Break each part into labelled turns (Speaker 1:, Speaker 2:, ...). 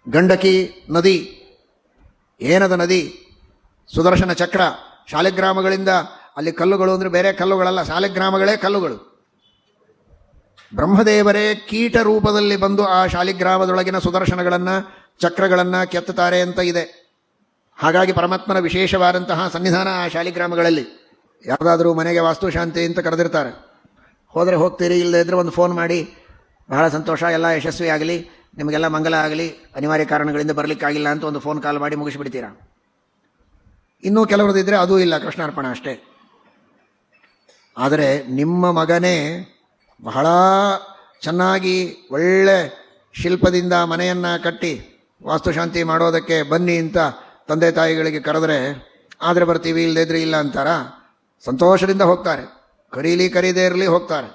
Speaker 1: ಗಂಡಕಿ ನದಿ, ಏನದ ನದಿ? ಸುದರ್ಶನ ಚಕ್ರ. ಶಾಲಿಗ್ರಾಮಗಳಿಂದ ಅಲ್ಲಿ ಕಲ್ಲುಗಳು ಅಂದರೆ ಬೇರೆ ಕಲ್ಲುಗಳಲ್ಲ, ಶಾಲಿಗ್ರಾಮಗಳೇ ಕಲ್ಲುಗಳು. ಬ್ರಹ್ಮದೇವರೇ ಕೀಟ ರೂಪದಲ್ಲಿ ಬಂದು ಆ ಶಾಲಿಗ್ರಾಮದೊಳಗಿನ ಸುದರ್ಶನಗಳನ್ನು ಚಕ್ರಗಳನ್ನು ಕೆತ್ತುತ್ತಾರೆ ಅಂತ ಇದೆ. ಹಾಗಾಗಿ ಪರಮಾತ್ಮನ ವಿಶೇಷವಾದಂತಹ ಸನ್ನಿಧಾನ ಆ ಶಾಲಿಗ್ರಾಮಗಳಲ್ಲಿ. ಯಾವುದಾದ್ರೂ ಮನೆಗೆ ವಾಸ್ತುಶಾಂತಿ ಅಂತ ಕರೆದಿರ್ತಾರೆ, ಹೋದರೆ ಹೋಗ್ತೀರಿ, ಇಲ್ಲದೇ ಇದ್ದರೆ ಒಂದು ಫೋನ್ ಮಾಡಿ ಬಹಳ ಸಂತೋಷ, ಎಲ್ಲ ಯಶಸ್ವಿ ಆಗಲಿ, ನಿಮಗೆಲ್ಲ ಮಂಗಲ ಆಗಲಿ, ಅನಿವಾರ್ಯ ಕಾರಣಗಳಿಂದ ಬರಲಿಕ್ಕಾಗಿಲ್ಲ ಅಂತ ಒಂದು ಫೋನ್ ಕಾಲ್ ಮಾಡಿ ಮುಗಿಸಿಬಿಡ್ತೀರಾ. ಇನ್ನೂ ಕೆಲವರದಿದ್ದರೆ ಅದೂ ಇಲ್ಲ, ಕೃಷ್ಣಾರ್ಪಣ ಅಷ್ಟೇ. ಆದರೆ ನಿಮ್ಮ ಮಗನೇ ಬಹಳ ಚೆನ್ನಾಗಿ ಒಳ್ಳೆ ಶಿಲ್ಪದಿಂದ ಮನೆಯನ್ನು ಕಟ್ಟಿ ವಾಸ್ತುಶಾಂತಿ ಮಾಡೋದಕ್ಕೆ ಬನ್ನಿ ಅಂತ ತಂದೆ ತಾಯಿಗಳಿಗೆ ಕರೆದರೆ ಆದರೆ ಬರ್ತೀವಿ, ಇಲ್ಲದೇ ಇಲ್ಲ ಅಂತಾರ. ಸಂತೋಷದಿಂದ ಹೋಗ್ತಾರೆ, ಕರೀದೇ ಇರಲಿ ಹೋಗ್ತಾರೆ.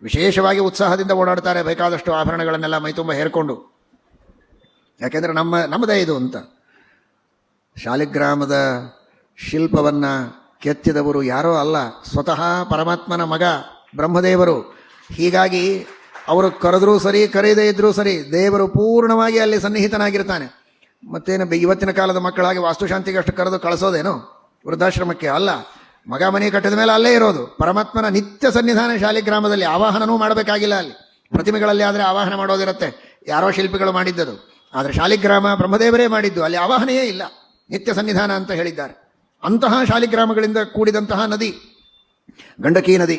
Speaker 1: ವಿಶೇಷವಾಗಿ ಉತ್ಸಾಹದಿಂದ ಓಡಾಡ್ತಾರೆ, ಬೇಕಾದಷ್ಟು ಆಭರಣಗಳನ್ನೆಲ್ಲ ಮೈತುಂಬ ಹೇರ್ಕೊಂಡು. ಯಾಕೆಂದರೆ ನಮ್ಮದೇ ಇದು ಅಂತ. ಶಾಲಿಗ್ರಾಮದ ಶಿಲ್ಪವನ್ನು ಕೆತ್ತಿದವರು ಯಾರೋ ಅಲ್ಲ, ಸ್ವತಃ ಪರಮಾತ್ಮನ ಮಗ ಬ್ರಹ್ಮದೇವರು. ಹೀಗಾಗಿ ಅವರು ಕರೆದ್ರೂ ಸರಿ, ಕರೆಯದೇ ಇದ್ರೂ ಸರಿ, ದೇವರು ಪೂರ್ಣವಾಗಿ ಅಲ್ಲಿ ಸನ್ನಿಹಿತನಾಗಿರ್ತಾನೆ. ಮತ್ತೇನು ಇವತ್ತಿನ ಕಾಲದ ಮಕ್ಕಳಾಗಿ ವಾಸ್ತುಶಾಂತಿಗೆ ಅಷ್ಟು ಕರೆದು ಕಳಿಸೋದೇನು ವೃದ್ಧಾಶ್ರಮಕ್ಕೆ? ಅಲ್ಲ, ಮಗ ಮನೆ ಕಟ್ಟಿದ ಮೇಲೆ ಅಲ್ಲೇ ಇರೋದು. ಪರಮಾತ್ಮನ ನಿತ್ಯ ಸನ್ನಿಧಾನ ಶಾಲಿಗ್ರಾಮದಲ್ಲಿ. ಆವಾಹನವೂ ಮಾಡಬೇಕಾಗಿಲ್ಲ. ಅಲ್ಲಿ ಪ್ರತಿಮೆಗಳಲ್ಲಿ ಆದರೆ ಆವಾಹನ ಮಾಡೋದಿರುತ್ತೆ, ಯಾರೋ ಶಿಲ್ಪಿಗಳು ಮಾಡಿದ್ದದು. ಆದರೆ ಶಾಲಿಗ್ರಾಮ ಬ್ರಹ್ಮದೇವರೇ ಮಾಡಿದ್ದು, ಅಲ್ಲಿ ಆವಾಹನೆಯೇ ಇಲ್ಲ, ನಿತ್ಯ ಸನ್ನಿಧಾನ ಅಂತ ಹೇಳಿದ್ದಾರೆ. ಅಂತಹ ಶಾಲಿಗ್ರಾಮಗಳಿಂದ ಕೂಡಿದಂತಹ ನದಿ ಗಂಡಕಿ ನದಿ.